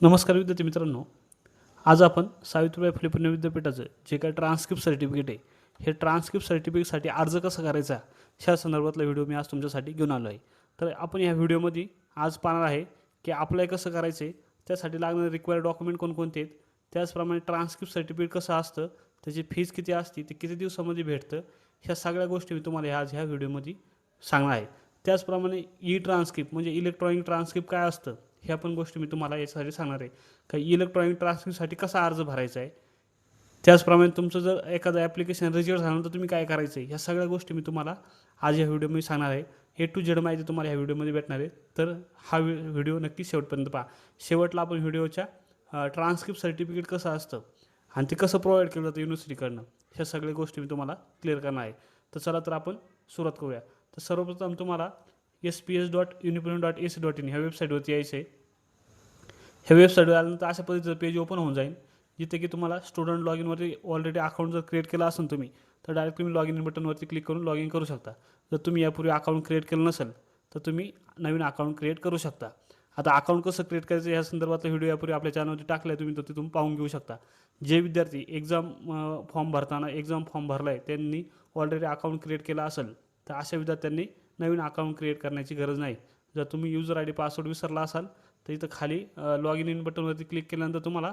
नमस्कार विद्यार्थी मित्रांनो, आज आपण सावित्रीबाई फुले पुणे विद्यापीठाचं जे काही ट्रान्सक्रिप्ट सर्टिफिकेट आहे, हे ट्रान्सक्रिप्ट सर्टिफिकेटसाठी अर्ज कसा करायचा ह्या संदर्भातला व्हिडिओ मी आज तुमच्यासाठी घेऊन आलो आहे. तर आपण ह्या व्हिडिओमध्ये आज पाहणार आहे की अप्लाय कसं करायचं आहे, त्यासाठी लागणारे रिक्वायर्ड डॉक्युमेंट कोणकोणते आहेत, त्याचप्रमाणे ट्रान्सक्रिप्ट सर्टिफिकेट कसं असतं, त्याची फीज किती असते, ते किती दिवसामध्ये भेटतं, ह्या सगळ्या गोष्टी मी तुम्हाला आज ह्या व्हिडिओमध्ये सांगणार आहे. त्याचप्रमाणे ई ट्रान्सक्रिप्ट म्हणजे इलेक्ट्रॉनिक ट्रान्सक्रिप्ट काय असतं, ह्या पण गोष्टी मी तुम्हाला याच्यासाठी सांगणार आहे. काही इलेक्ट्रॉनिक ट्रान्सक्रिप्टसाठी कसा अर्ज भरायचा आहे, त्याचप्रमाणे तुमचं जर एखादं ॲप्लिकेशन रिजेक्ट झालं तर तुम्ही काय करायचं आहे, ह्या सगळ्या गोष्टी मी तुम्हाला आज या व्हिडिओमध्ये सांगणार आहे. ए टू झेड माहिती तुम्हाला ह्या व्हिडिओमध्ये भेटणार आहे. तर हा व्हिडिओ नक्की शेवटपर्यंत पहा. शेवटला आपण व्हिडिओच्या ट्रान्सक्रिप्ट सर्टिफिकेट कसं असतं आणि ते कसं प्रोव्हाइड केलं जातं युनिव्हर्सिटीकडनं, ह्या सगळ्या गोष्टी मी तुम्हाला क्लिअर करणार आहे. तर चला तर आपण सुरुवात करूया. तर सर्वप्रथम तुम्हाला SPS.uniform.ac.in ह्या वेबसाईटवरती यायचं आहे. ह्या वेबसाईटवर आल्यानंतर अशा पद्धतीचं पेज ओपन होऊन जाईल, जिथे की तुम्हाला स्टुडंट लॉग इनवरती ऑलरेडी अकाउंट जर क्रिएट केला असेल तुम्ही, तर डायरेक्ट तुम्ही लॉग इन बटनवरती क्लिक करून लॉग इन करू शकता. जर तुम्ही यापूर्वी अकाउंट क्रिएट केलं नसेल तर तुम्ही नवीन अकाउंट क्रिएट करू शकता. आता अकाउंट कसं क्रिएट करायचं ह्या संदर्भातला व्हिडिओ यापूर्वी आपल्या चॅनलवरती टाकला आहे, तुम्ही तो तिथून पाहून घेऊ शकता. जे विद्यार्थी एक्झाम फॉर्म भरताना एक्झाम फॉर्म भरला आहे, त्यांनी ऑलरेडी अकाउंट क्रिएट केला असेल, तर अशा विद्यार्थ्यांनी नवीन अकाउंट क्रिएट करण्याची गरज नाही. जर तुम्ही यूजर आय डी पासवर्ड विसरला असाल तर इथं खाली लॉग इन बटनवरती क्लिक केल्यानंतर तुम्हाला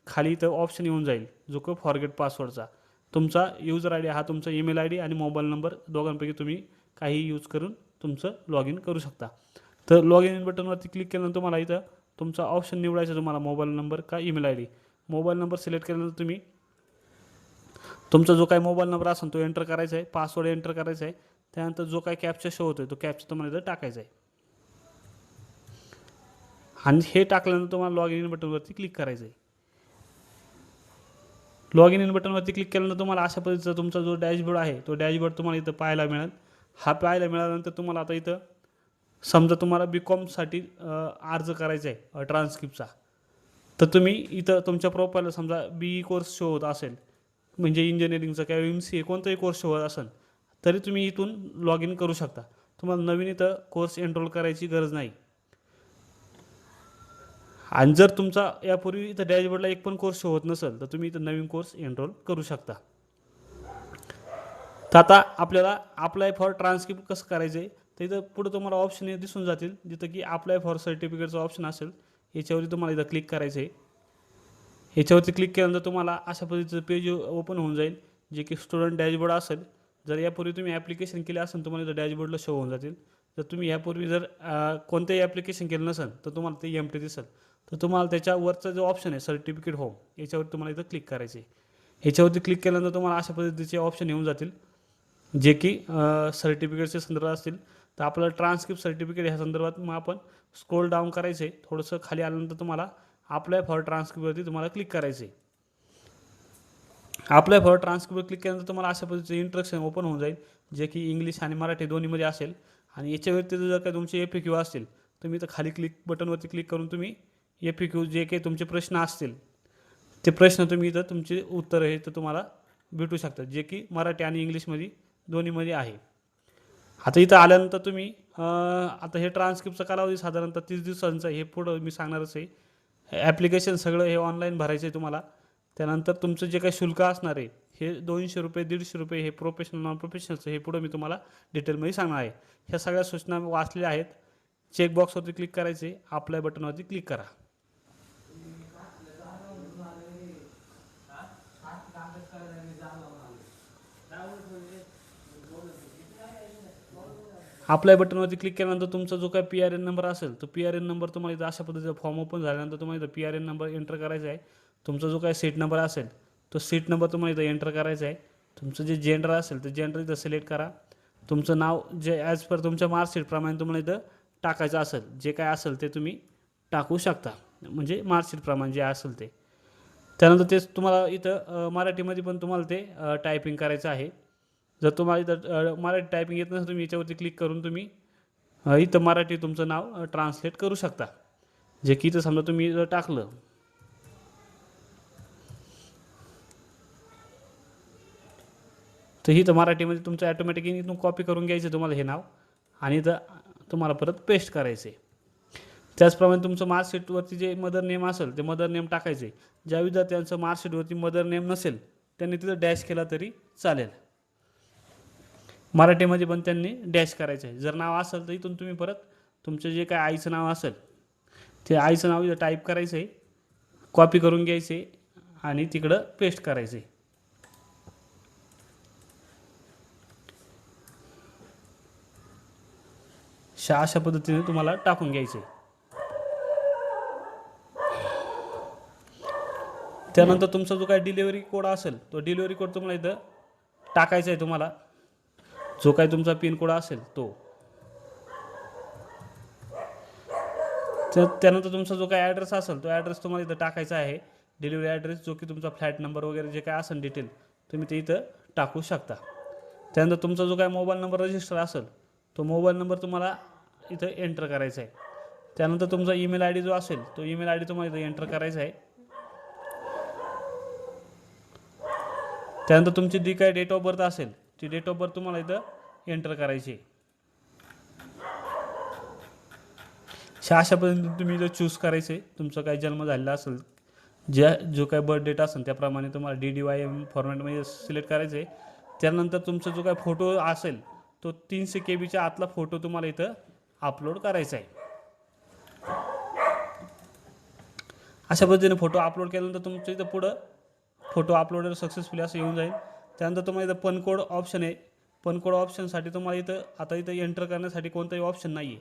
खाली इथं ऑप्शन येऊन जाईल, जो की फॉरगेट पासवर्डचा. तुमचा यूजर आय डी हा तुमचा ईमेल आय डी आणि मोबाईल नंबर दोघांपैकी तुम्ही काही यूज करून तुमचं लॉग इन करू शकता. तर लॉग इन बटनवरती क्लिक केल्यानंतर तुम्हाला इथं तुमचा ऑप्शन निवडायचा, तुम्हाला मोबाईल नंबर का email I D. Mobile number select केल्यानंतर तुम्ही तुमचा जो काही मोबाईल नंबर असेल तो एंटर करायचा आहे, पासवर्ड एंटर करायचा आहे. त्यानंतर जो काही कॅप्चा शो होतो तो कॅप्चा तुम्हाला इथं टाकायचा आहे आणि हे टाकल्यानंतर तुम्हाला लॉग इन बटनवरती क्लिक करायचं आहे. लॉग इन बटनवरती क्लिक केल्यानंतर तुम्हाला अशा पद्धतीचा तुमचा जो डॅशबोर्ड आहे तो डॅशबोर्ड तुम्हाला इथं पाहायला मिळेल. हा पाहायला मिळाल्यानंतर तुम्हाला आता इथं समजा तुम्हाला BComसाठी अर्ज करायचा आहे ट्रान्सक्रिप्टचा, तर तुम्ही इथं तुमच्या प्रोफाईलला समजा BE कोर्स शो होत असेल, म्हणजे इंजिनिअरिंगचा किंवा MCA कोणताही कोर्स शो होत असेल, तरी तुम्ही इथून लॉग इन करू शकता. तुम्हाला नवीन इथं कोर्स एनरोल करायची गरज नाही. आणि जर तुमचा यापूर्वी इथं डॅशबोर्डला एक पण कोर्स शो होत नसेल तर तुम्ही इथं नवीन कोर्स एनरोल करू शकता. तर आता आपल्याला अप्लाय फॉर ट्रान्सक्रिप्ट कसं करायचं आहे, तर इथं पुढे तुम्हाला ऑप्शन दिसून जातील, जिथं की अप्लाय फॉर सर्टिफिकेटचं ऑप्शन असेल, याच्यावरती तुम्हाला इथं क्लिक करायचं आहे. याच्यावरती क्लिक केल्यानंतर तुम्हाला अशा पद्धतीचं पेज ओपन होऊन जाईल, जे की स्टुडंट डॅशबोर्ड असेल. जर यापूर्वी तुम्ही ॲप्लिकेशन केले असेल तुम्हाला इथं डॅशबोर्डला शो होऊन जातील. जर तुम्ही यापूर्वी जर कोणतेही ॲप्लिकेशन केलं नसेल तर तुम्हाला ते एम्प्टी दिसेल. तर तुम्हाला त्याच्यावरचा जो ऑप्शन आहे सर्टिफिकेट होम, याच्यावर तुम्हाला इथं क्लिक करायचे आहे. याच्यावरती क्लिक केल्यानंतर तुम्हाला अशा पद्धतीचे ऑप्शन येऊन जातील, जे की सर्टिफिकेटच्या संदर्भात असतील. तर आपल्याला ट्रान्सक्रिप्ट सर्टिफिकेट ह्या संदर्भात मग आपण स्क्रोल डाऊन करायचं आहे. थोडंसं खाली आल्यानंतर तुम्हाला अप्लाय फॉर ट्रान्सक्रिप्टवरती तुम्हाला क्लिक करायचं आहे. अप्लाय फॉर ट्रान्सक्रिप्टवर क्लिक केल्यानंतर तुम्हाला अशा पद्धतीचं इंट्रोडक्शन ओपन होऊन जाईल, जे की इंग्लिश आणि मराठी दोन्हीमध्ये असेल. आणि याच्या व्यतिरिक्त जर काही तुमचे FAQ असतील, तुम्ही तर खाली क्लिक बटनवरती क्लिक करून तुम्ही FAQ जे काही तुमचे प्रश्न असतील ते प्रश्न तुम्ही इथं तुमचे उत्तर हे तर तुम्हाला भेटू शकतात, जे की मराठी आणि इंग्लिशमध्ये दोन्हीमध्ये आहे. आता इथं आल्यानंतर तुम्ही आता हे ट्रान्सक्रिप्टचा कालावधी साधारणतः 30 दिवसांचा, हे पुढं मी सांगणारच आहे. ॲप्लिकेशन सगळं हे ऑनलाईन भरायचं आहे तुम्हाला. त्यानंतर तुमचं जे काही शुल्क असणार आहे हे 200 रुपये 150 रुपये, हे प्रोफेशनल नॉन प्रोफेशनलचं हे पुढं मी तुम्हाला डिटेलमध्ये सांगणार आहे. ह्या सगळ्या सूचना वाचलेल्या आहेत. चेकबॉक्सवरती क्लिक करायचे, अप्लाय बटनवरती क्लिक करा. अप्लाय बटनवरती क्लिक केल्यानंतर तुमचा जो काही PRN नंबर असेल तो PRN नंबर तुम्हाला इथं अशा पद्धतीचा फॉर्म ओपन झाल्यानंतर तुम्हाला इथं PRN नंबर एंटर करायचा आहे. तुमचा जो काही सीट नंबर असेल तो सीट नंबर तुम्हाला इथं एंटर करायचा आहे. तुमचं जे जेंडर असेल तर जेंडर इथं सिलेक्ट करा. तुमचं नाव जे ॲज पर तुमच्या मार्कशीटप्रमाणे तुम्हाला इथं टाकायचं असेल, जे काय असेल ते तुम्ही टाकू शकता, म्हणजे मार्कशीटप्रमाणे जे असेल ते. त्यानंतर तेच तुम्हाला इथं मराठीमध्ये पण तुम्हाला ते टायपिंग करायचं आहे. जर तुम्हाला इथं मराठी टायपिंग येत नसेल, तुम्ही याच्यावरती क्लिक करून तुम्ही इथं मराठी तुमचं नाव ट्रान्सलेट करू शकता, जे की इथं समजा तुम्ही जर टाकलं तर इथं मराठीमध्ये तुमचं ॲटोमॅटिक इथून कॉपी करून घ्यायचं तुम्हाला हे नाव, आणि इथं तुम्हाला परत पेस्ट करायचं आहे. त्याचप्रमाणे तुमचं मार्कशीटवरती जे मदर नेम असेल ते मदर नेम टाकायचे. ज्या विद्यार्थ्यांचं मार्कशीटवरती मदर नेम नसेल त्यांनी तिथं डॅश केला तरी चालेल. मराठीमध्ये पण त्यांनी डॅश करायचं आहे. जर नाव असेल तर इथून तुम्ही परत तुमचं जे काय आईचं नाव असेल ते आईचं नाव इथं टाईप करायचं आहे, कॉपी करून घ्यायचे आणि तिकडं पेस्ट करायचे. अशा पद्धतीने तुम्हाला टाकून घ्यायचे. त्यानंतर तुमचा जो काय डिलिव्हरी कोड असेल तो डिलिव्हरी कोड तुम्हाला इथं टाकायचा आहे. तुम्हाला जो काय तुमचा पिन कोड असेल तो. त्यानंतर तुमचा जो काय ॲड्रेस असेल तो ॲड्रेस तुम्हाला इथं टाकायचा आहे. डिलिव्हरी ॲड्रेस जो की तुमचा फ्लॅट नंबर वगैरे जे काय असेल डिटेल तुम्ही ते इथं टाकू शकता. त्यानंतर तुमचा जो काय मोबाईल नंबर रजिस्टर असेल तो मोबाईल नंबर तुम्हाला इथं एंटर करायचा आहे. त्यानंतर तुमचा ईमेल आय डी जो असेल तो ईमेल आय डी तुम्हाला इथं एंटर करायचा आहे. त्यानंतर तुमची जी काय डेट ऑफ बर्थ असेल ती डेट ऑफ बर्थ तुम्हाला इथं एंटर करायची. अशा पद्धतीने तुम्ही इथं चूज करायचे. तुमचा काय जन्म झालेला असेल जो काय बर्थ डेट असेल त्याप्रमाणे तुम्हाला DDYM फॉर्मॅटमध्ये सिलेक्ट करायचं आहे. त्यानंतर तुमचा जो काय फोटो असेल तो 300 KB आतला फोटो तुम्हाला इथं अपलोड करायचा आहे. अशा पद्धतीने फोटो अपलोड केल्यानंतर तुमच्या इथं पुढं फोटो अपलोडेड सक्सेसफुली असं येऊन जाईल. त्यानंतर तुम्हाला इथं पनकोड ऑप्शन आहे. पनकोड ऑप्शनसाठी तुम्हाला इथं एंटर करण्यासाठी कोणताही ऑप्शन नाही आहे.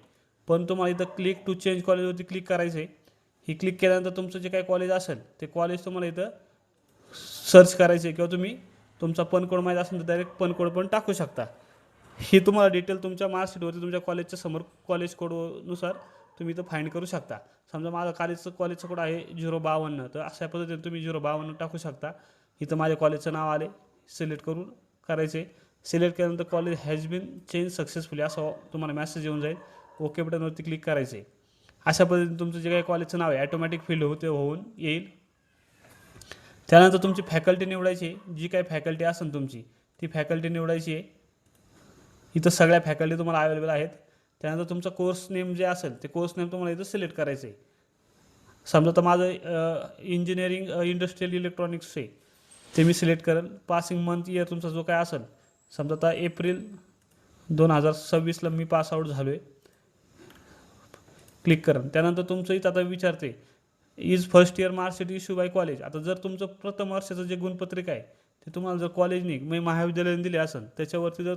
पण तुम्हाला इथं क्लिक टू चेंज कॉलेजवरती क्लिक करायचं आहे. ही क्लिक केल्यानंतर तुमचं जे काही कॉलेज असेल ते कॉलेज तुम्हाला इथं सर्च करायचं आहे किंवा तुम्ही तुमचा पनकोड माहीत असेल तर डायरेक्ट पनकोड पण टाकू शकता. ही तुम्हाला डिटेल तुमच्या मार्कशीटवरती तुमच्या कॉलेजच्या समोर कॉलेज कोडनुसार तुम्ही इथं फाइंड करू शकता. समजा माझं कॉलेजचं कोड आहे 052 तर अशा पद्धतीने तुम्ही 052 टाकू शकता. इथं माझ्या कॉलेजचं नाव आले सिलेक्ट करून करायचे. सिलेक्ट केल्यानंतर college has been change successfully असं तुम्हाला मेसेज येऊन जाईल. ओके बटनवरती क्लिक करायचे. अशा पद्धतीने तुमचं जे काही कॉलेजचं नाव आहे ॲटोमॅटिक फिल होऊन येईल. त्यानंतर तुमची फॅकल्टी निवडायची. जी काही फॅकल्टी असेल तुमची ती फॅकल्टी निवडायची आहे. इथं सगळ्या फॅकल्टी तुम्हाला अवेलेबल आहेत. त्यानंतर तुमचा कोर्स नेम जे असेल ते कोर्स नेम तुम्हाला इथं सिलेक्ट करायचं आहे. समजा तर माझं इंजिनिअरिंग इंडस्ट्रियल इलेक्ट्रॉनिक्स आहे ते मी सिलेक्ट करेल. पासिंग मंथ इयर तुमचा जो काय असेल समजा आता एप्रिल 2026ला मी पास आऊट झालो आहे. क्लिक करा. त्यानंतर तुमचं इथं आता विचारते is first year marksheet issue bye college. आता जर तुमचं प्रथम वर्षाचं जे गुणपत्रिका आहे ते तुम्हाला जर कॉलेजने महाविद्यालयाने दिले असेल त्याच्यावरती जर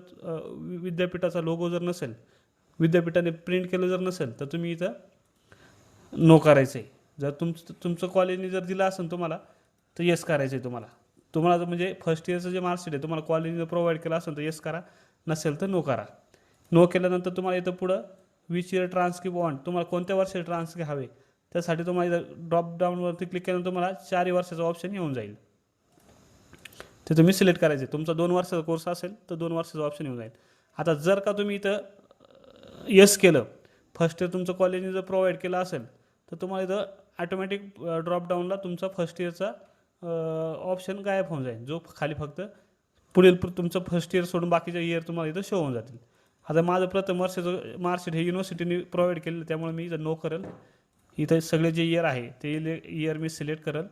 विद्यापीठाचा लोगो जर नसेल विद्यापीठाने प्रिंट केलं जर नसेल तर तुम्ही इथं नो करायचं आहे. जर तुमचं कॉलेजने जर दिलं असेल तुम्हाला तर येस करायचं आहे. तुम्हाला जर म्हणजे फर्स्ट इयरचं जे मार्कशीट आहे तुम्हाला कॉलेजने जर प्रोव्हाइड केलं असेल तर येस करा, नसेल तर नो करा. नो केल्यानंतर तुम्हाला इथं पुढं विच इयर ट्रान्सक्रिप्ट वॉन्ट तुम्हाला कोणत्या वर्षाचे ट्रान्सक्रिप्ट हवे त्यासाठी तुम्हाला इथं ड्रॉप डाऊनवरती क्लिक केल्यानंतर तुम्हाला 4 वर्षाचा ऑप्शन येऊन जाईल. ते तुम्ही सिलेक्ट करायचे. तुमचा 2 वर्षाचा कोर्स असेल तर 2 वर्षाचा ऑप्शन येऊन जाईल. आता जर का तुम्ही इथं येस केलं फर्स्ट इयर तुमचं कॉलेजने जर प्रोव्हाइड केलं असेल तर तुम्हाला इथं ॲटोमॅटिक ड्रॉपडाऊनला तुमचा फर्स्ट इयरचा ऑप्शन गायब होऊन जाईल. जो खाली फक्त पुढील तुमचं फर्स्ट इयर सोडून बाकीच्या इयर तुम्हाला इथं शो होऊन जातील. आता माझं प्रथम वर्षाचं मार्कशीट हे युनिव्हर्सिटीने प्रोव्हाइड केलेलं त्यामुळे मी इथं नो करेल. इथं सगळे जे इयर आहे ते इयर मी सिलेक्ट करेल.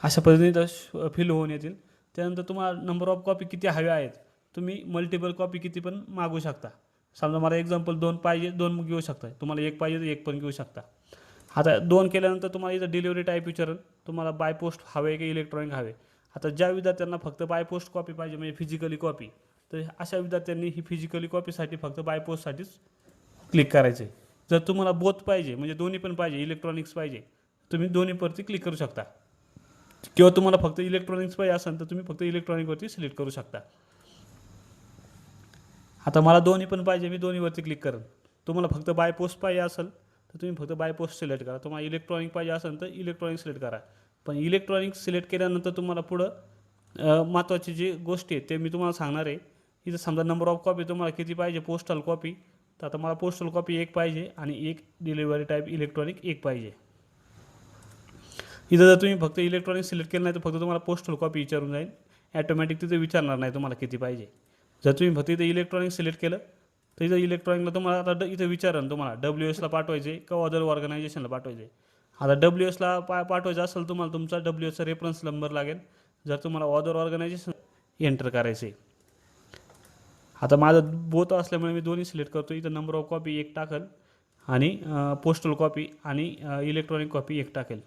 अशा पद्धतीने इथं फिल होऊन येतील. त्यानंतर तुम्हाला नंबर ऑफ कॉपी किती हव्या आहेत तुम्ही मल्टिपल कॉपी किती पण मागू शकता. समजा मला एक्झाम्पल 2 पाहिजे 2 घेऊ शकता. तुम्हाला 1 पाहिजे तर 1 पण घेऊ शकता. आता 2 केल्यानंतर तुम्हाला इथं डिलिव्हरी टाईप विचारेल तुम्हाला बाय पोस्ट हवे की इलेक्ट्रॉनिक हवे. आता ज्या विद्यार्थ्यांना फक्त बाय पोस्ट कॉपी पाहिजे म्हणजे फिजिकली कॉपी तर अशा विद्यार्थ्यांनी ही फिजिकली कॉपीसाठी फक्त बाय पोस्टसाठीच क्लिक करायचे. जर तुम्हाला बोथ पाहिजे म्हणजे दोन्ही पण पाहिजे इलेक्ट्रॉनिक्स पाहिजे तुम्ही दोन्हीवरती क्लिक करू शकता किंवा तुम्हाला फक्त इलेक्ट्रॉनिक्स पाहिजे असेल तर तुम्ही फक्त इलेक्ट्रॉनिकवरती सिलेक्ट करू शकता. आता मला दोन्ही पण पाहिजे मी दोन्हीवरती क्लिक करेन. तुम्हाला फक्त बाय पोस्ट पाहिजे असेल तर तुम्ही फक्त बाय पोस्ट सिलेक्ट करा. तुम्हाला इलेक्ट्रॉनिक पाहिजे असेल तर इलेक्ट्रॉनिक सिलेक्ट करा. पण इलेक्ट्रॉनिक सिलेक्ट केल्यानंतर तुम्हाला पुढं महत्त्वाची जी गोष्टी आहेत ते मी तुम्हाला सांगणार आहे. इथं समजा नंबर ऑफ कॉपी तुम्हाला किती पाहिजे पोस्टल कॉपी तर आता मला पोस्टल कॉपी 1 पाहिजे आणि 1 डिलिव्हरी टाईप इलेक्ट्रॉनिक 1 पाहिजे. इथं जर तुम्ही फक्त इलेक्ट्रॉनिक सिलेक्ट केलं नाही तर फक्त तुम्हाला पोस्टल कॉपी विचारून जाईल. ॲटोमॅटिक तिथे विचारणार नाही तुम्हाला किती पाहिजे. जर तुम्ही फक्त इथे इलेक्ट्रॉनिक सिलेक्ट केलं तर इथं इलेक्ट्रॉनिकला तुम्हाला आता इथं विचारा तुम्हाला WSला पाठवायचे का अदर ऑर्गनायझेशनला पाठवायचे. आता WSला पाठवायचं असेल तुम्हाला तुमचा WSचा रेफरन्स नंबर लागेल. जर तुम्हाला अदर ऑर्गनायझेशन एंटर करायचे. आता माझं बोथ असल्यामुळे मी दोन्ही सिलेक्ट करतो. इथं नंबर ऑफ कॉपी एक टाकल आणि पोस्टल कॉपी आणि इलेक्ट्रॉनिक कॉपी एक टाकेल.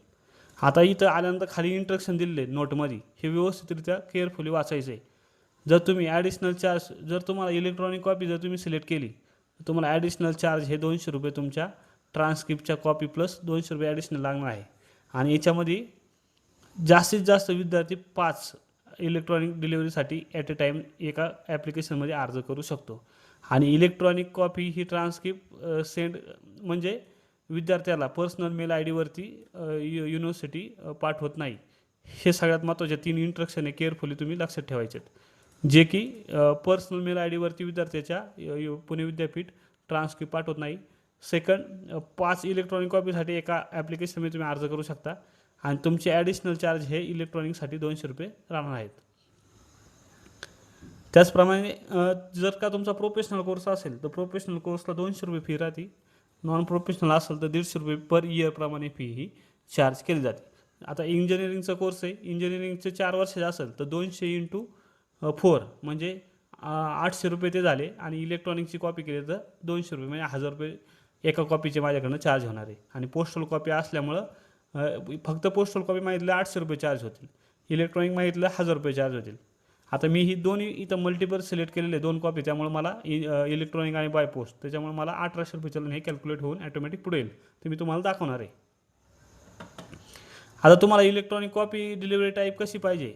आता इथं आल्यानंतर खाली इंस्ट्रक्शन दिलेले नोटमध्ये, हे व्यवस्थितरित्या केअरफुली वाचायचं आहे. जर तुम्ही ॲडिशनल चार्ज, जर तुम्हाला इलेक्ट्रॉनिक कॉपी जर तुम्ही सिलेक्ट केली तर तुम्हाला ॲडिशनल चार्ज हे 200 रुपये तुमच्या ट्रान्स्क्रिप्टच्या कॉपी प्लस 200 रुपये ॲडिशनल लागणार आहे. आणि याच्यामध्ये जास्तीत जास्त विद्यार्थी 5 इलेक्ट्रॉनिक डिलिव्हरीसाठी ॲट अ टाईम एका ॲप्लिकेशनमध्ये अर्ज करू शकतो. आणि इलेक्ट्रॉनिक कॉपी ही ट्रान्स्क्रिप्ट सेंड म्हणजे विद्यार्थ्याला पर्सनल मेल आय डीवरती युनिव्हर्सिटी पाठवत नाही. हे सगळ्यात महत्त्वाचे 3 इंस्ट्रक्शन आहे, केअरफुली तुम्ही लक्षात ठेवायचे आहेत. जे की पर्सनल मेल आय डीवरती विद्यार्थ्याच्या पुणे विद्यापीठ ट्रान्स्क्रिप्ट पाठवत नाही. सेकंड, 5 इलेक्ट्रॉनिक कॉपीसाठी एका ॲप्लिकेशनमध्ये तुम्ही अर्ज करू शकता. आणि तुमचे ॲडिशनल चार्ज हे इलेक्ट्रॉनिकसाठी 200 रुपये राहणार आहेत. त्याचप्रमाणे जर का तुमचा प्रोफेशनल कोर्स असेल तर प्रोफेशनल कोर्सला 200 रुपये फी राहते. नॉन प्रोफेशनल असेल तर 150 रुपये पर इयरप्रमाणे फी ही चार्ज केली जाते. आता इंजिनिअरिंगचा कोर्स आहे, इंजिनिअरिंगचे 4 वर्षाचे असेल तर 200 × 4 म्हणजे 800 रुपये ते झाले. आणि इलेक्ट्रॉनिकची कॉपी केली तर 200 रुपये म्हणजे 1000 रुपये एका कॉपीचे माझ्याकडनं चार्ज होणार आहे. आणि पोस्टल कॉपी असल्यामुळं फक्त पोस्टल कॉपी मागितलं 800 रुपये चार्ज होतील, इलेक्ट्रॉनिक मागितलं 1000 रुपये चार्ज होतील. आता मी ही दोन्ही इथं मल्टिपल सिलेक्ट केलेले 2 कॉपी, त्यामुळे मला इलेक्ट्रॉनिक आणि बाय पोस्ट, त्याच्यामुळे मला 1800 रुपये चलन हे कॅल्क्युलेट होऊन ॲटोमॅटिक पुढे येईल. ते मी तुम्हाला दाखवणार आहे. आता तुम्हाला इलेक्ट्रॉनिक कॉपी डिलिव्हरी टाईप कशी पाहिजे,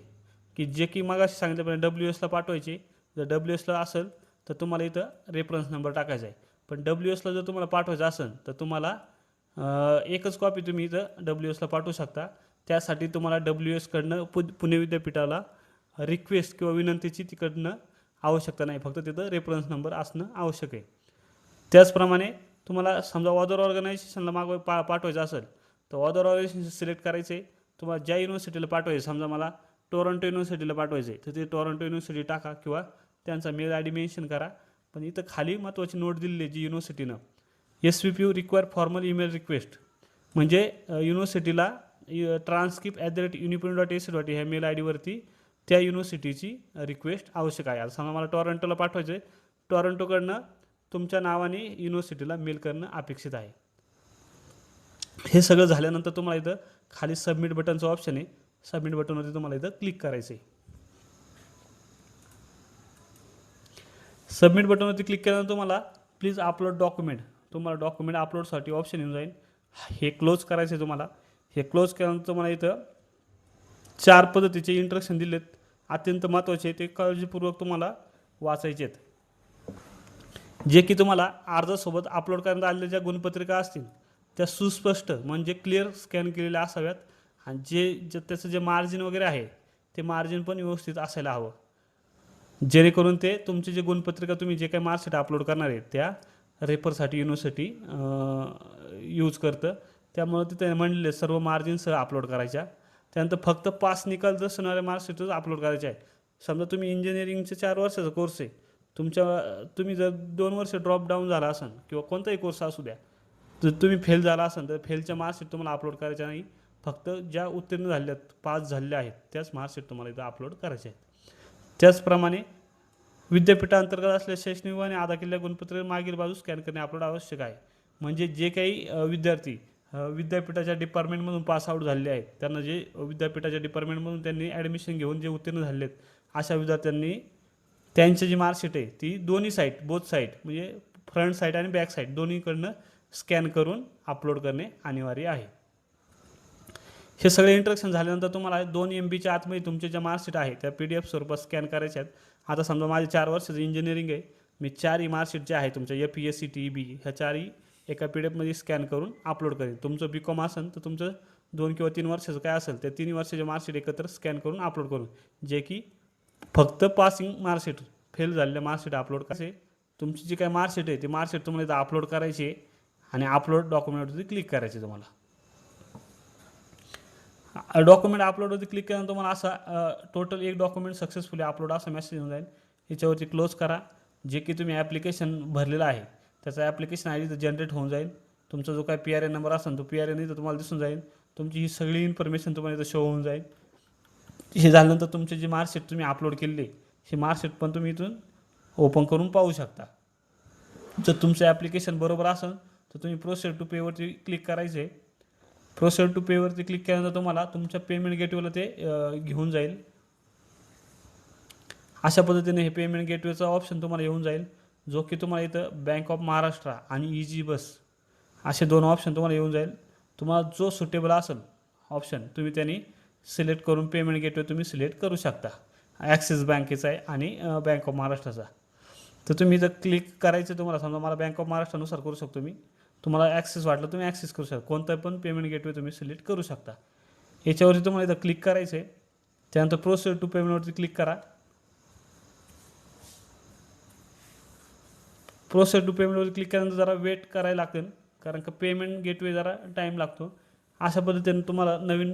की जे की मगाशी सांगितल्याप्रमाणे WSला पाठवायचे. जर WSला असेल तर तुम्हाला इथं रेफरन्स नंबर टाकायचा आहे. पण WSला जर तुम्हाला पाठवायचं असेल तर तुम्हाला एकच कॉपी तुम्ही इथं WSला पाठवू शकता. त्यासाठी तुम्हाला WSकडनं पुणे विद्यापीठाला रिक्वेस्ट किंवा विनंतीची तिकडनं आवश्यकता नाही, फक्त तिथं रेफरन्स नंबर असणं आवश्यक आहे. त्याचप्रमाणे तुम्हाला समजा अदर ऑर्गनायझेशनला पाठवायचं असेल तर अदर ऑर्गनायझेशन सिलेक्ट करायचे. तुम्हाला ज्या युनिव्हर्सिटीला पाठवायचं, समजा मला टोरंटो युनिव्हर्सिटीला पाठवायचे तर ते टोरंटो युनिव्हर्सिटी टाका किंवा त्यांचा मेल आय डी मेन्शन करा. पण इथं खाली महत्त्वाची नोट दिलेली आहे जी युनिव्हर्सिटीनं, SVPU require formal email request, म्हणजे युनिव्हर्सिटीला transcript@unipune.ac.in ह्या मेल आय डीवरती त्या युनिव्हर्सिटीची रिक्वेस्ट आवश्यक आहे. आता समजा मला टोरंटोला पाठवायचं आहे, टोरंटोकडनं तुमच्या नावाने युनिव्हर्सिटीला मेल करणं अपेक्षित आहे. हे सगळं झाल्यानंतर तुम्हाला इथं खाली सबमिट बटनचं ऑप्शन आहे, सबमिट बटनवरती तुम्हाला इथं क्लिक करायचं आहे. सबमिट बटनवरती क्लिक केल्यानंतर तुम्हाला प्लीज अपलोड डॉक्युमेंट, तुम्हाला डॉक्युमेंट अपलोडसाठी ऑप्शन येऊन जाईल. हे क्लोज करायचं आहे तुम्हाला. हे क्लोज केल्यानंतर तुम्हाला इथं 4 पद्धतीचे इंस्ट्रक्शन दिलेत, अत्यंत महत्त्वाचे, ते काळजीपूर्वक तुम्हाला वाचायचे आहेत. जे की तुम्हाला अर्जासोबत अपलोड करण्यात आलेल्या ज्या गुणपत्रिका असतील त्या सुस्पष्ट म्हणजे क्लिअर स्कॅन केलेल्या असाव्यात. आणि त्याचं जे मार्जिन वगैरे आहे ते मार्जिन पण व्यवस्थित असायला हवं, जेणेकरून ते तुमचे जे गुणपत्रिका तुम्ही जे काही मार्कशीट अपलोड करणार आहे त्या रेफरसाठी युनिव्हर्सिटी यूज करतं. त्यामुळे तिथे म्हणलेले सर्व मार्जिनसह अपलोड करायच्या. त्यानंतर फक्त पास निकाल दर्शवणाऱ्या मार्कशीटच अपलोड करायचे आहे. समजा तुम्ही इंजिनिअरिंगचे 4 वर्षाचा कोर्स आहे, तुम्ही जर 2 वर्ष ड्रॉप डाऊन झाला असेल किंवा कोणताही कोर्स असू द्या, जर तुम्ही फेल झाला असाल तर फेलच्या मार्कशीट तुम्हाला अपलोड करायच्या नाही. फक्त ज्या उत्तीर्ण झालेल्या आहेत, पास झालेल्या आहेत त्याच मार्कशीट तुम्हाला इथं अपलोड करायचे आहेत. त्याचप्रमाणे विद्यापीठांतर्गत असलेल्या शैक्षणिक आणि अदा केलेल्या गुणपत्र मागील बाजू स्कॅन करणे अपलोड आवश्यक आहे. म्हणजे जे काही विद्यार्थी विद्यापीठाच्या डिपार्टमेंटमधून पास आऊट झालेले आहेत, त्यांना जे विद्यापीठाच्या डिपार्टमेंटमधून त्यांनी ॲडमिशन घेऊन जे उत्तीर्ण झालेले आहेत अशा विद्यार्थ्यांनी त्यांची जी मार्कशीट आहे ती दोन्ही साईड, बोथ साईड म्हणजे फ्रंट साईड आणि बॅक साईड दोन्हीकडनं स्कॅन करून अपलोड करणे अनिवार्य आहे. हे सगळे इंस्ट्रक्शन झाल्यानंतर तुम्हाला 2 MBच्या आतमध्ये तुमचे ज्या मार्कशीट आहे त्या PDF स्वरूपात स्कॅन करायच्या आहेत. आता समजा माझे 4 वर्षाचं इंजिनिअरिंग आहे, मी 4ही मार्कशीट जे आहे तुमच्या FESC TEB ह्या 4ही एका PDF स्कॅन करून अपलोड करेन. तुमचं BCom असेल तर तुमचं 2 किंवा 3 वर्षाचं काय असेल त्या 3 वर्षाचे मार्कशीट एकत्र स्कॅन करून अपलोड करून, जे की फक्त पासिंग मार्कशीट, फेल झालेल्या मार्कशीट अपलोड करायचे. तुमची जी काय मार्कशीट आहे ती मार्कशीट तुम्हाला इथं अपलोड करायची आहे आणि अपलोड डॉक्युमेंटवरती क्लिक करायचे. तुम्हाला डॉक्युमेंट अपलोडवरती क्लिक केल्यानंतर तुम्हाला असा टोटल एक डॉक्युमेंट सक्सेसफुली अपलोड असा मेसेज येऊन जाईल. याच्यावरती क्लोज करा. जे की तुम्ही ॲप्लिकेशन भरलेलं आहे त्याचा ॲप्लिकेशन आय डी जनरेट होऊन जाईल. तुमचा जो काय PRN नंबर असेल तो PRN इथं तुम्हाला दिसून जाईल. तुमची ही सगळी इन्फॉर्मेशन तुम्हाला इथं शो होऊन जाईल. हे झाल्यानंतर तुमचे जे मार्कशीट तुम्ही अपलोड केलेली ही मार्कशीट पण तुम्ही इथून ओपन करून पाहू शकता. जर तुमचं ॲप्लिकेशन बरोबर असेल तर तुम्ही प्रोसेड टू पेवरती क्लिक करायचे. प्रोसेड टू पेवरती क्लिक केल्यानंतर तुम्हाला तुमच्या पेमेंट गेटवेला ते घेऊन जाईल. अशा पद्धतीने हे पेमेंट गेटवेचा ऑप्शन तुम्हाला येऊन जाईल, जो की तुम्हाला इथं बँक ऑफ महाराष्ट्र आणि इजी बस असे 2 ऑप्शन तुम्हाला येऊन जाईल. तुम्हाला जो सुटेबल असेल ऑप्शन तुम्ही त्यांनी सिलेक्ट करून पेमेंट गेटवे तुम्ही सिलेक्ट करू शकता. ॲक्सिस बँकेचा आहे आणि बँक ऑफ महाराष्ट्राचा. तर तुम्ही जर क्लिक करायचं तुम्हाला समजा मला बँक ऑफ महाराष्ट्रानुसार करू शकतो मी. तुम्हाला ॲक्सेस वाटलं तुम्ही ॲक्सेस करू शकता. कोणतं पण पेमेंट गेटवे तुम्ही सिलेक्ट करू शकता. याच्यावरती तुम्हाला इथं क्लिक करायचं आहे. त्यानंतर प्रोसेड टू पेमेंटवरती क्लिक करा. प्रोसेस टू पेमेंटवर क्लिक केल्यानंतर जरा वेट करायला लागेल, कारण का पेमेंट गेटवे जरा टाईम लागतो. अशा पद्धतीने तुम्हाला नवीन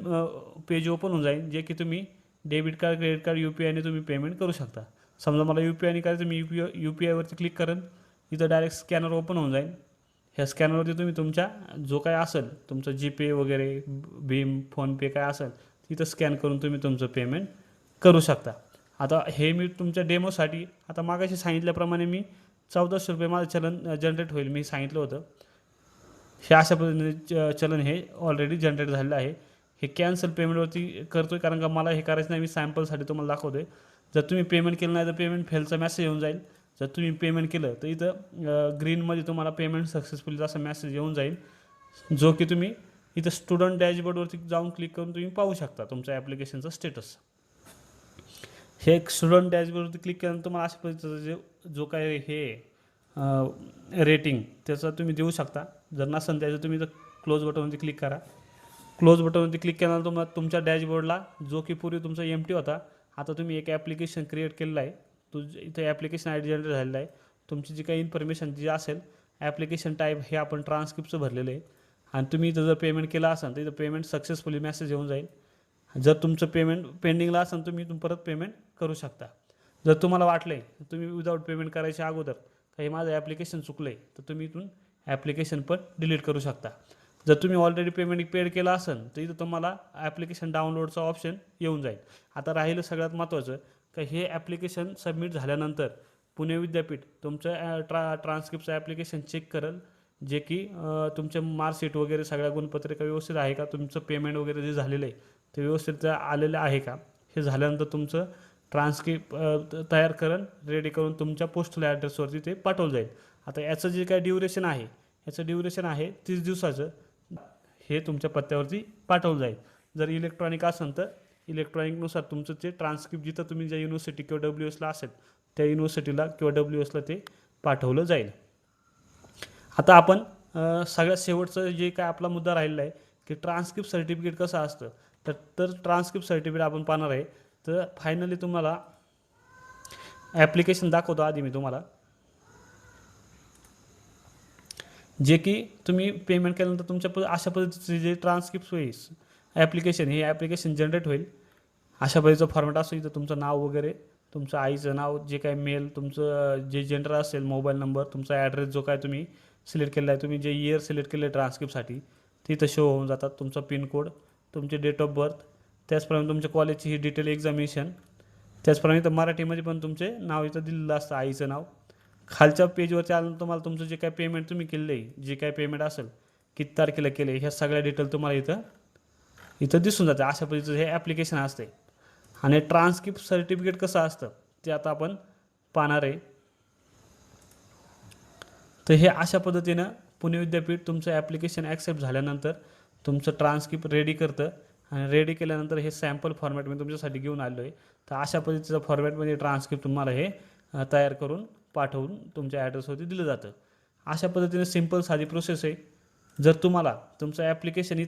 पेज ओपन होऊन जाईल, जे की तुम्ही डेबिट कार्ड, क्रेडिट कार्ड, UPIने तुम्ही पेमेंट करू शकता. समजा मला UPIने करायचं, मी UPIवरती क्लिक करेन. इथं डायरेक्ट स्कॅनर ओपन होऊन जाईल. ह्या स्कॅनरवरती तुम्ही तुमच्या जो काय असेल तुमचं GPay वगैरे, भीम, फोनपे काय असेल तिथं स्कॅन करून तुम्ही तुमचं पेमेंट करू शकता. आता हे मी तुमच्या डेमोसाठी आता मागाशी सांगितल्याप्रमाणे मी 1400 रुपये माझं चलन जनरेट होईल मी सांगितलं होतं. हे अशा पद्धतीने चलन हे ऑलरेडी जनरेट झालेलं आहे. हे कॅन्सल पेमेंटवरती करतो आहे, कारण का मला हे करायचं नाही, मी सॅम्पलसाठी तुम्हाला दाखवतो आहे. जर तुम्ही पेमेंट केलं नाही तर पेमेंट फेलचा मेसेज येऊन जाईल. जर तुम्ही पेमेंट केलं तर इथं ग्रीनमध्ये तुम्हाला पेमेंट सक्सेसफुली असा मेसेज येऊन जाईल, जो की तुम्ही इथं स्टुडंट डॅशबोर्डवरती जाऊन क्लिक करून तुम्ही पाहू शकता तुमच्या ॲप्लिकेशनचं स्टेटस. हे एक स्टुडंट डॅशबोर्डवरती क्लिक केल्यानंतर तुम्हाला अशा पद्धतीचं जो काय हे रेटिंग त्याचं तुम्ही देऊ शकता. जर नसेल त्याचं तुम्ही इथं क्लोज बटनवरती क्लिक करा. क्लोज बटनवरती क्लिक केल्यानंतर तुम्हाला तुमच्या डॅशबोर्डला जो की पूर्वी तुमचा एम्प्टी होता, आता तुम्ही एक ॲप्लिकेशन क्रिएट केलेलं आहे. इथं ॲप्लिकेशन आय डी जनरेट झालेला आहे. तुमची जी काही इन्फॉर्मेशन जी असेल ॲप्लिकेशन टाईप हे आपण ट्रान्सक्रिप्टचं भरलेलं आहे. आणि तुम्ही इथं जर पेमेंट केलं असेल तर इथं पेमेंट सक्सेसफुली मेसेज येऊन जाईल. जर तुमचं पेमेंट पेंडिंगला असेल तुम्ही इथून परत पेमेंट करू शकता. जर तुम्हाला वाटलं तुम्ही विदाऊट पेमेंट करायच्या अगोदर काही माझं ॲप्लिकेशन चुकलं आहे तर तुम्ही इथून ॲप्लिकेशन पण डिलीट करू शकता. जर तुम्ही ऑलरेडी पेमेंट पेड केलं असेल तर इथं तुम्हाला ॲप्लिकेशन डाउनलोडचा ऑप्शन येऊन जाईल. आता राहिलं सगळ्यात महत्त्वाचं का हे ॲप्लिकेशन सबमिट झाल्यानंतर पुणे विद्यापीठ तुमचं ट्रान्सक्रिप्टचं ॲप्लिकेशन चेक करेल, जे की तुमचे मार्कशीट वगैरे सगळ्या गुणपत्रिका व्यवस्थित आहे का, तुमचं पेमेंट वगैरे जे झालेलं आहे ते व्यवस्थित आलेलं आहे का, हे झाल्यानंतर तुमचं ट्रान्सक्रिप्ट तयार करून रेडी करून तुमच्या पोस्टल ॲड्रेसवरती ते पाठवलं जाईल. आता याचं जे काय ड्युरेशन आहे याचं ड्युरेशन आहे 30 दिवसाचं. हे तुमच्या पत्त्यावरती पाठवलं जाईल. जर इलेक्ट्रॉनिक असेल तर इलेक्ट्रॉनिकनुसार तुमचं ते ट्रान्सक्रिप्ट जिथं तुम्ही ज्या युनिव्हर्सिटी किंवा WSला असेल त्या युनिव्हर्सिटीला किंवा WSला ते पाठवलं जाईल. आता आपण सगळ्यात शेवटचं जे काय आपला मुद्दा राहिलेला आहे की ट्रान्सक्रिप्ट सर्टिफिकेट कसं असतं, तर ट्रान्सक्रिप्ट सर्टिफिकेट आपण पाहणार आहे. तर फायनली तुम्हाला ॲप्लिकेशन दाखवतो आधी मी तुम्हाला, जे की तुम्ही पेमेंट केल्यानंतर तुमच्या अशा पद्धतीचे जे ट्रान्सक्रिप्ट होईल ॲप्लिकेशन हे ॲप्लिकेशन जनरेट होईल. अशा पद्धतीचं फॉर्मॅट असतो. इथं तुमचं नाव वगैरे, तुमचं आईचं नाव, जे काय मेल, तुमचं जे जेंडर असेल, मोबाईल नंबर, तुमचा ॲड्रेस जो काय तुम्ही सिलेक्ट केला आहे, तुम्ही जे इयर सिलेक्ट केलं आहे ट्रान्सक्रिप्टसाठी तिथं शो होऊन जातात. तुमचा पिनकोड, तुमचे डेट ऑफ बर्थ, त्याचप्रमाणे तुमच्या कॉलेजची ही डिटेल एक्झामिनेशन, त्याचप्रमाणे इथं मराठीमध्ये पण तुमचे नाव इथं दिलेलं असतं, आईचं नाव. खालच्या पेजवरती आलं तुम्हाला तुमचं जे काय पेमेंट तुम्ही केलेलं आहे, जे काय पेमेंट असेल, किती तारखेला केलं आहे, ह्या सगळ्या डिटेल तुम्हाला इथं दिसून जाते. अशा पद्धतीचं हे ॲप्लिकेशन असते. आणि ट्रान्सक्रिप्ट सर्टिफिकेट कसं असतं ते आता आपण पाहणार आहे. तर हे अशा पद्धतीनं पुणे विद्यापीठ तुमचं ॲप्लिकेशन ॲक्सेप्ट झाल्यानंतर तुमचं ट्रान्सक्रिप्ट रेडी करतं. आणि रेडी केल्यानंतर हे सॅम्पल फॉर्मॅट मी तुमच्यासाठी घेऊन आलो आहे. तर अशा पद्धतीचं फॉर्मॅटमध्ये ट्रान्सक्रिप्ट तुम्हाला हे तयार करून पाठवून तुमच्या ॲड्रेसवरती दिलं जातं. अशा पद्धतीने सिम्पल साधी प्रोसेस आहे. जर तुम्हाला तुमचं ॲप्लिकेशन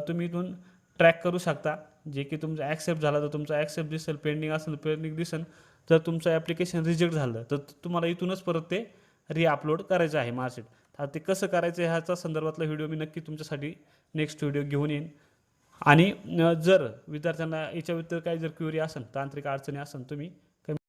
तुम्ही इथून ट्रॅक करू शकता, जे की तुमचं ॲक्सेप्ट झालं तर तुमचं ॲक्सेप्ट दिसेल, पेंडिंग असेल तर पेंडिंग दिसेल. जर तुमचं ॲप्लिकेशन रिजेक्ट झालं तर तुम्हाला इथूनच परत ते रिअपलोड करायचं आहे मार्कशीट. तर ते कसं करायचं ह्याचा संदर्भातला व्हिडिओ मी नक्की तुमच्यासाठी नेक्स्ट व्हिडिओ घेऊन येईन. आणि जर विद्यार्थ्यांना याच्या व्यतिरिक्त काही जर क्वेरी असेल, तांत्रिक अडचणी असेल, तुम्ही